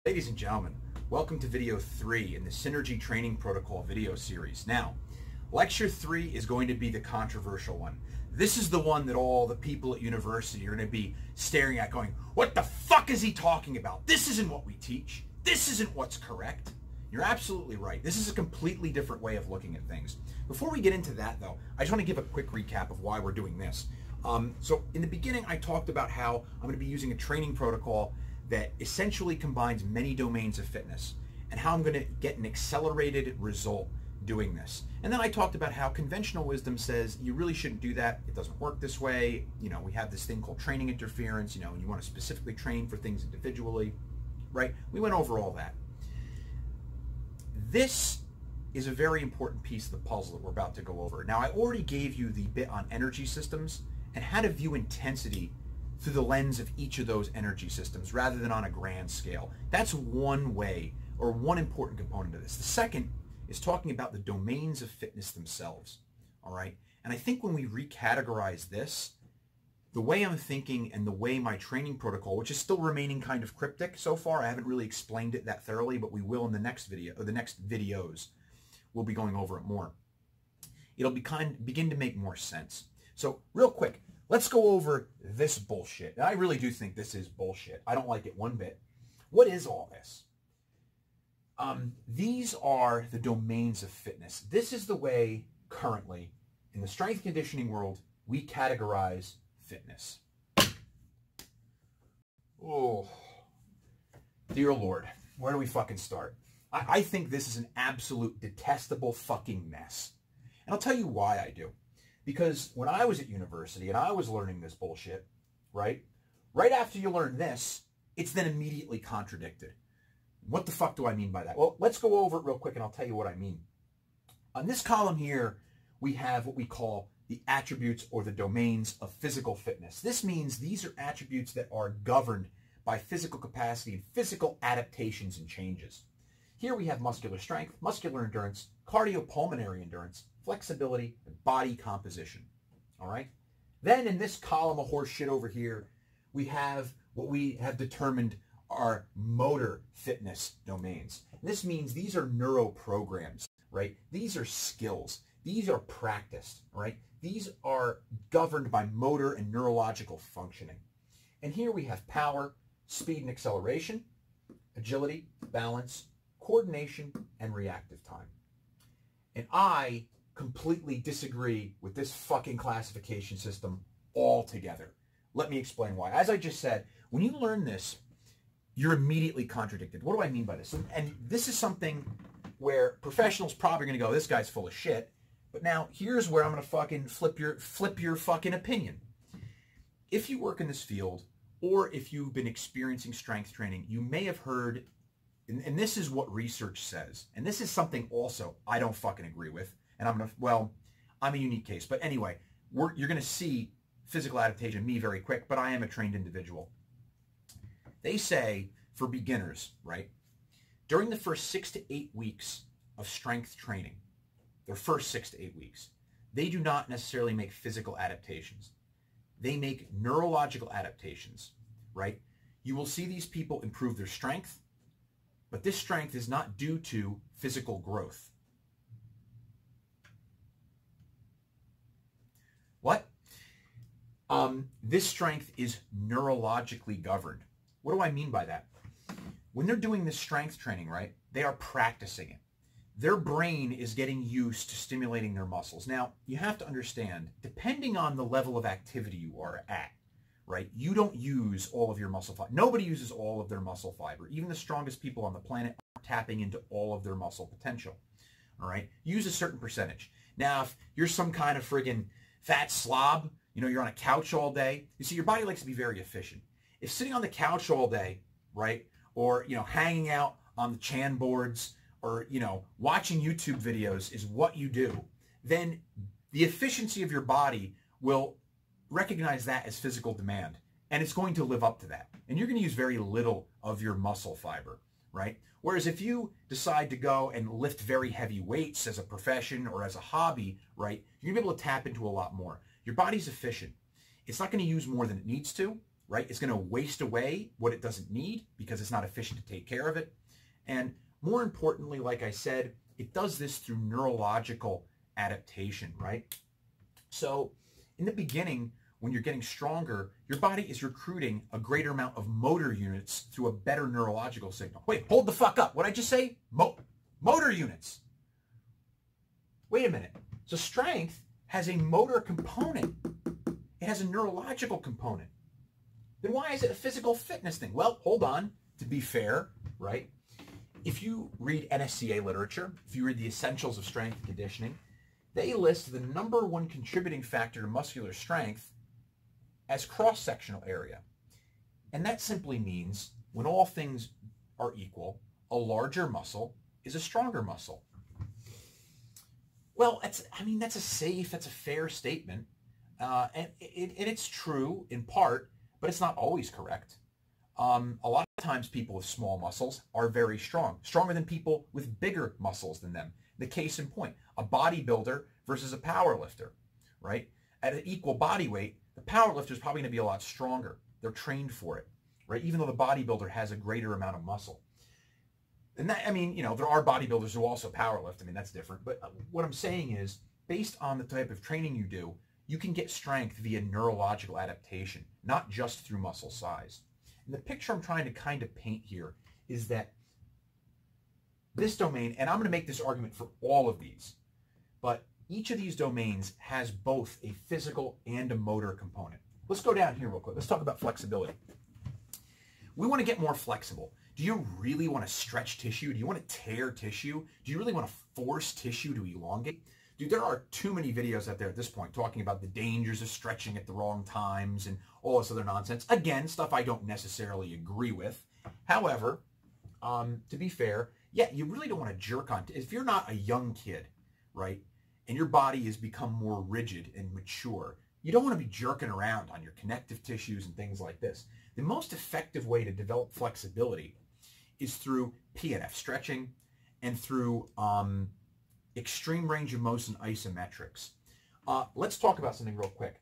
Ladies and gentlemen, welcome to video 3 in the Synergy Training Protocol video series. Now, lecture 3 is going to be the controversial one. This is the one that all the people at university are going to be staring at going, what the fuck is he talking about? This isn't what we teach. This isn't what's correct. You're absolutely right. This is a completely different way of looking at things. Before we get into that though, I just want to give a quick recap of why we're doing this. So in the beginning, I talked about how I'm going to be using a training protocol that essentially combines many domains of fitness and how I'm going to get an accelerated result doing this. And then I talked about how conventional wisdom says you really shouldn't do that. It doesn't work this way. You know, we have this thing called training interference, you know, and you want to specifically train for things individually, right? We went over all that. This is a very important piece of the puzzle that we're about to go over. Now, I already gave you the bit on energy systems and how to view intensity through the lens of each of those energy systems rather than on a grand scale. That's one way, or one important component of this. The second is talking about the domains of fitness themselves, all right? And I think when we recategorize this, the way I'm thinking and the way my training protocol, which is still remaining kind of cryptic so far, I haven't really explained it that thoroughly, but we will in the next video, or the next videos, we'll be going over it more. It'll begin to make more sense. So real quick, let's go over this bullshit. And I really do think this is bullshit. I don't like it one bit. What is all this? These are the domains of fitness. This is the way currently in the strength conditioning world we categorize fitness. Oh, dear Lord, where do we fucking start? I think this is an absolute detestable fucking mess. And I'll tell you why I do. Because when I was at university and I was learning this bullshit, right after you learn this, it's then immediately contradicted. What the fuck do I mean by that? Well, let's go over it real quick and I'll tell you what I mean. On this column here, we have what we call the attributes or the domains of physical fitness. This means these are attributes that are governed by physical capacity and physical adaptations and changes. Here we have muscular strength, muscular endurance, cardiopulmonary endurance, flexibility, and body composition. All right? Then in this column of horse shit over here, we have what we have determined are motor fitness domains. This means these are neuro programs, right? These are skills. These are practiced, right? These are governed by motor and neurological functioning. And here we have power, speed and acceleration, agility, balance, coordination, and reactive time. And I completely disagree with this fucking classification system altogether. Let me explain why. As I just said, when you learn this, you're immediately contradicted. What do I mean by this? And this is something where professionals probably going to go, this guy's full of shit. But now here's where I'm going to fucking flip your fucking opinion. If you work in this field, or if you've been experiencing strength training, you may have heard, and this is what research says, and this is something also I don't fucking agree with, and I'm a unique case. But anyway, you're going to see physical adaptation, me very quick, but I am a trained individual. They say for beginners, right, during the first 6 to 8 weeks of strength training, their first 6 to 8 weeks, they do not necessarily make physical adaptations. They make neurological adaptations, right? You will see these people improve their strength, but this strength is not due to physical growth. What? This strength is neurologically governed. What do I mean by that? When they're doing this strength training, right, they are practicing it. Their brain is getting used to stimulating their muscles. Now, you have to understand, depending on the level of activity you are at, right, you don't use all of your muscle fiber. Nobody uses all of their muscle fiber. Even the strongest people on the planet aren't tapping into all of their muscle potential, all right? Use a certain percentage. Now, if you're some kind of friggin' fat slob, you know, you're on a couch all day, you see, your body likes to be very efficient. If sitting on the couch all day, right, or, you know, hanging out on the Chan boards, or, you know, watching YouTube videos is what you do, then the efficiency of your body will recognize that as physical demand, and it's going to live up to that. And you're going to use very little of your muscle fiber, right? Whereas if you decide to go and lift very heavy weights as a profession or as a hobby, right, you're going to be able to tap into a lot more. Your body's efficient. It's not going to use more than it needs to, right? It's going to waste away what it doesn't need because it's not efficient to take care of it. And more importantly, like I said, it does this through neurological adaptation, right? So in the beginning, when you're getting stronger, your body is recruiting a greater amount of motor units through a better neurological signal. Wait, hold the fuck up. What did I just say? Motor units. Wait a minute. So strength has a motor component. It has a neurological component. Then why is it a physical fitness thing? Well, hold on. To be fair, right? If you read NSCA literature, if you read the Essentials of Strength and Conditioning, they list the #1 contributing factor to muscular strength as cross-sectional area. And that simply means when all things are equal, a larger muscle is a stronger muscle. Well, that's a fair statement. And it's true in part, but it's not always correct. A lot of times people with small muscles are very strong, stronger than people with bigger muscles than them. The case in point, a bodybuilder versus a power lifter, right? At an equal body weight, the power lifter is probably going to be a lot stronger. They're trained for it, right? Even though the bodybuilder has a greater amount of muscle. And that, there are bodybuilders who also power lift. That's different. But what I'm saying is, based on the type of training you do, you can get strength via neurological adaptation, not just through muscle size. And the picture I'm trying to kind of paint here is that this domain, and I'm going to make this argument for all of these, but each of these domains has both a physical and a motor component. Let's go down here real quick. Let's talk about flexibility. We want to get more flexible. Do you really want to stretch tissue? Do you want to tear tissue? Do you really want to force tissue to elongate? Dude, there are too many videos out there at this point talking about the dangers of stretching at the wrong times and all this other nonsense. Again, stuff I don't necessarily agree with. However, to be fair, yeah, you really don't want to jerk on. If you're not a young kid, right, and your body has become more rigid and mature, you don't want to be jerking around on your connective tissues and things like this. The most effective way to develop flexibility is through PNF stretching and through extreme range of motion isometrics. Let's talk about something real quick.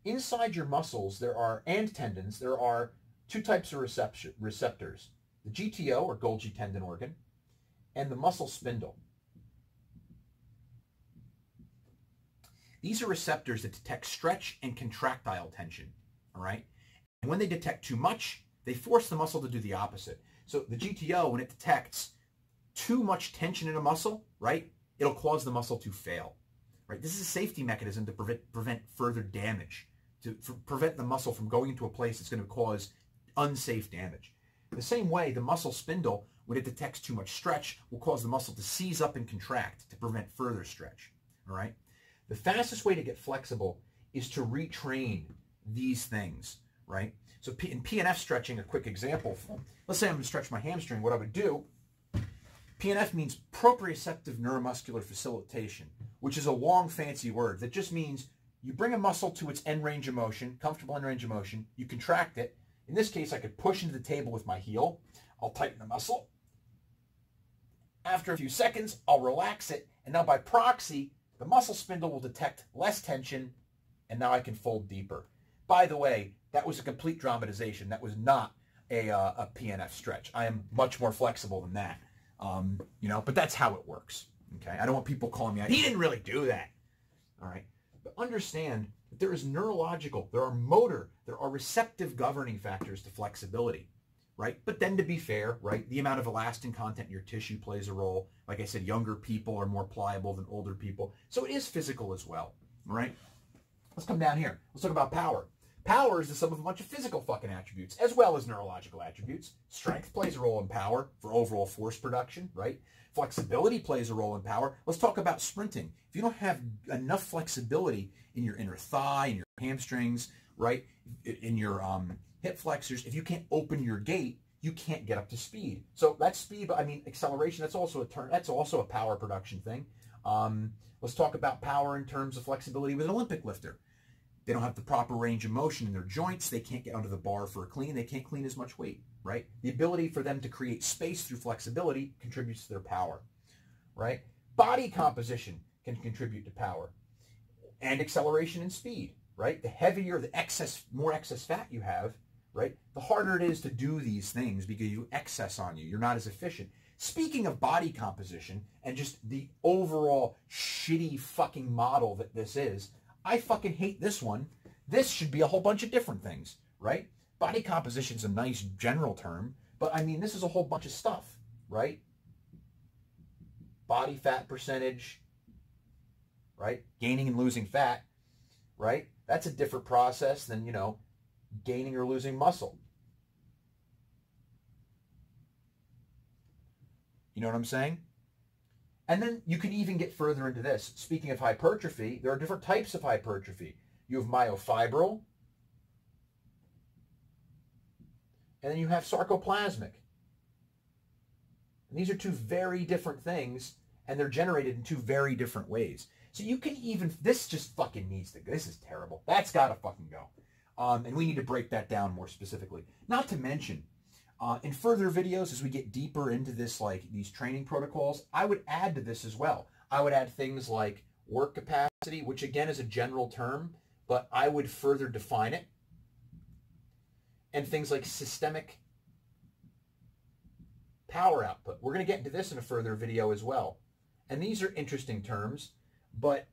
Inside your muscles and tendons, there are two types of receptors. The GTO, or Golgi tendon organ, and the muscle spindle. These are receptors that detect stretch and contractile tension, all right? And when they detect too much, they force the muscle to do the opposite. So the GTO, when it detects too much tension in a muscle, right, it'll cause the muscle to fail, right? This is a safety mechanism to prevent further damage, to prevent the muscle from going into a place that's going to cause unsafe damage. The same way, the muscle spindle, when it detects too much stretch, will cause the muscle to seize up and contract to prevent further stretch, all right? The fastest way to get flexible is to retrain these things, right? So in PNF stretching, a quick example, let's say I'm going to stretch my hamstring. What I would do, PNF means proprioceptive neuromuscular facilitation, which is a long fancy word that just means you bring a muscle to its end range of motion, comfortable end range of motion, you contract it. In this case, I could push into the table with my heel. I'll tighten the muscle. After a few seconds, I'll relax it, and now by proxy, the muscle spindle will detect less tension, and now I can fold deeper. By the way, that was a complete dramatization. That was not a PNF stretch. I am much more flexible than that, but that's how it works, okay? I don't want people calling me out. He didn't really do that, all right? But understand that there is neurological, there are motor, there are receptive governing factors to flexibility, right? But then to be fair, right, the amount of elastin content in your tissue plays a role. Like I said, younger people are more pliable than older people. So it is physical as well, all right? Let's come down here. Let's talk about power. Power is the sum of a bunch of physical fucking attributes as well as neurological attributes. Strength plays a role in power for overall force production, right? Flexibility plays a role in power. Let's talk about sprinting. If you don't have enough flexibility in your inner thigh, in your hamstrings, right, in your hip flexors, if you can't open your gait, you can't get up to speed. So that's speed, acceleration, that's also a power production thing. Let's talk about power in terms of flexibility with an Olympic lifter. They don't have the proper range of motion in their joints. They can't get under the bar for a clean. They can't clean as much weight, right? The ability for them to create space through flexibility contributes to their power, right? Body composition can contribute to power and acceleration and speed, right? The heavier, more excess fat you have, right? The harder it is to do these things because you excess on you. You're not as efficient. Speaking of body composition and just the overall shitty fucking model that this is, I fucking hate this one. This should be a whole bunch of different things, right? Body composition is a nice general term, but I mean, this is a whole bunch of stuff, right? Body fat percentage, right? Gaining and losing fat, right? That's a different process than, you know, gaining or losing muscle. You know what I'm saying? And then you can even get further into this. Speaking of hypertrophy, there are different types of hypertrophy. You have myofibril, and then you have sarcoplasmic. And these are two very different things, and they're generated in two very different ways. So you can even, this just fucking needs to go. This is terrible. That's got to fucking go. And we need to break that down more specifically. Not to mention, in further videos, as we get deeper into this, like these training protocols, I would add to this as well. I would add things like work capacity, which again is a general term, but I would further define it. And things like systemic power output. We're going to get into this in a further video as well. And these are interesting terms, but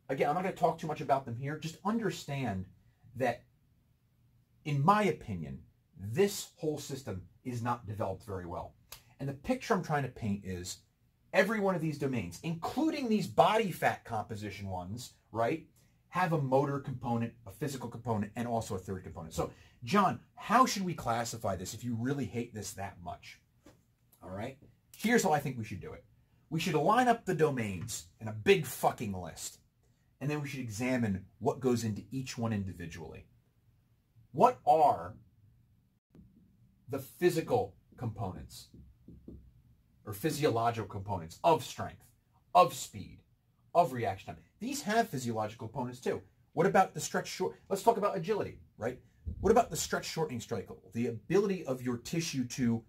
again, I'm not going to talk too much about them here. Just understand that, in my opinion, this whole system is not developed very well. And the picture I'm trying to paint is every one of these domains, including these body fat composition ones, right, have a motor component, a physical component, and also a third component. So, John, how should we classify this if you really hate this that much? All right? Here's how I think we should do it. We should line up the domains in a big fucking list, and then we should examine what goes into each one individually. What are the physical components or physiological components of strength, of speed, of reaction time? These have physiological components too. What about the stretch short? Let's talk about agility, right? What about the stretch shortening cycle? The ability of your tissue to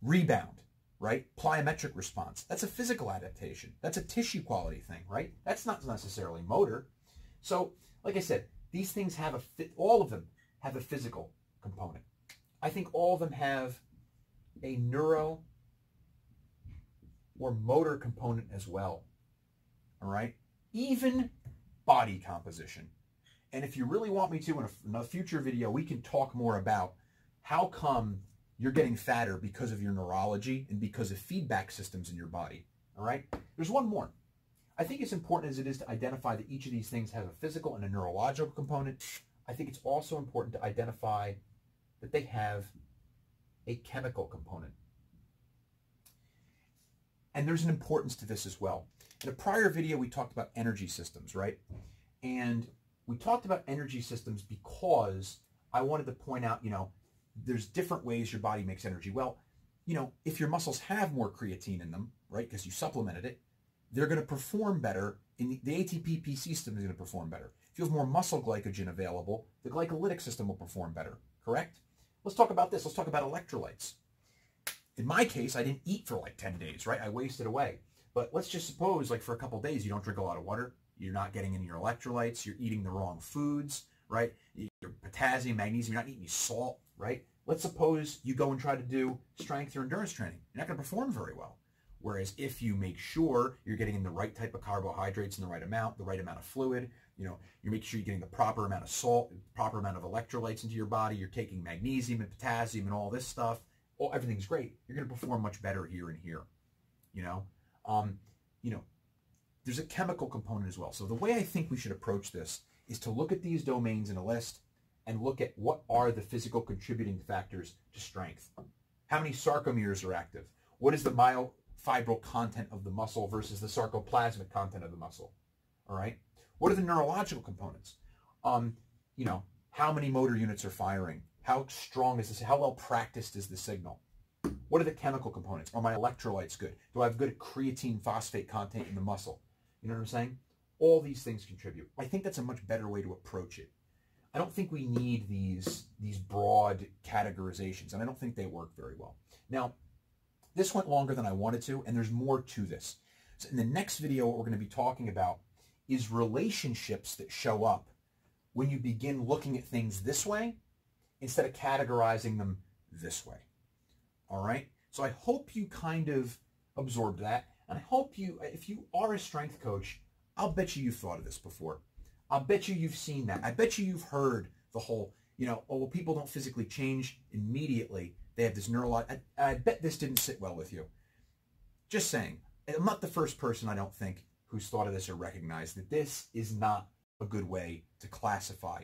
rebound, right? Plyometric response. That's a physical adaptation. That's a tissue quality thing, right? That's not necessarily motor. So, like I said, these things have all of them have a physical component. I think all of them have a neuro or motor component as well. All right? Even body composition. And if you really want me to, in a future video, we can talk more about how come you're getting fatter because of your neurology and because of feedback systems in your body. All right? There's one more. I think it's important as it is to identify that each of these things have a physical and a neurological component. I think it's also important to identify that they have a chemical component. And there's an importance to this as well. In a prior video, we talked about energy systems, right? And we talked about energy systems because I wanted to point out, you know, there's different ways your body makes energy. Well, you know, if your muscles have more creatine in them, right, because you supplemented it, they're going to perform better. In the ATP-PC system is going to perform better. If you have more muscle glycogen available, the glycolytic system will perform better, correct? Let's talk about this. Let's talk about electrolytes. In my case, I didn't eat for like 10 days, right? I wasted away. But let's just suppose, like, for a couple of days, you don't drink a lot of water. You're not getting in your electrolytes. You're eating the wrong foods, right? Your potassium, magnesium, you're not eating any salt, right? Let's suppose you go and try to do strength or endurance training. You're not going to perform very well. Whereas if you make sure you're getting in the right type of carbohydrates in the right amount of fluid, you know, you make sure you're getting the proper amount of salt, the proper amount of electrolytes into your body, you're taking magnesium and potassium and all this stuff, everything's great. You're going to perform much better here and here, you know. There's a chemical component as well. So the way I think we should approach this is to look at these domains in a list and look at what are the physical contributing factors to strength. How many sarcomeres are active? What is the myofibril content of the muscle versus the sarcoplasmic content of the muscle? All right. What are the neurological components? How many motor units are firing? How strong is this? How well practiced is the signal? What are the chemical components? Are my electrolytes good? Do I have good creatine phosphate content in the muscle? You know what I'm saying? All these things contribute. I think that's a much better way to approach it. I don't think we need these broad categorizations, and I don't think they work very well. Now, this went longer than I wanted to, and there's more to this. So in the next video, what we're going to be talking about is relationships that show up when you begin looking at things this way instead of categorizing them this way. All right? So I hope you kind of absorbed that. And I hope you, if you are a strength coach, I'll bet you've thought of this before. I'll bet you've seen that. I bet you've heard the whole, oh, well, people don't physically change immediately. They have this neurological, I bet this didn't sit well with you. Just saying. I'm not the first person, I don't think, who's thought of this or recognized that this is not a good way to classify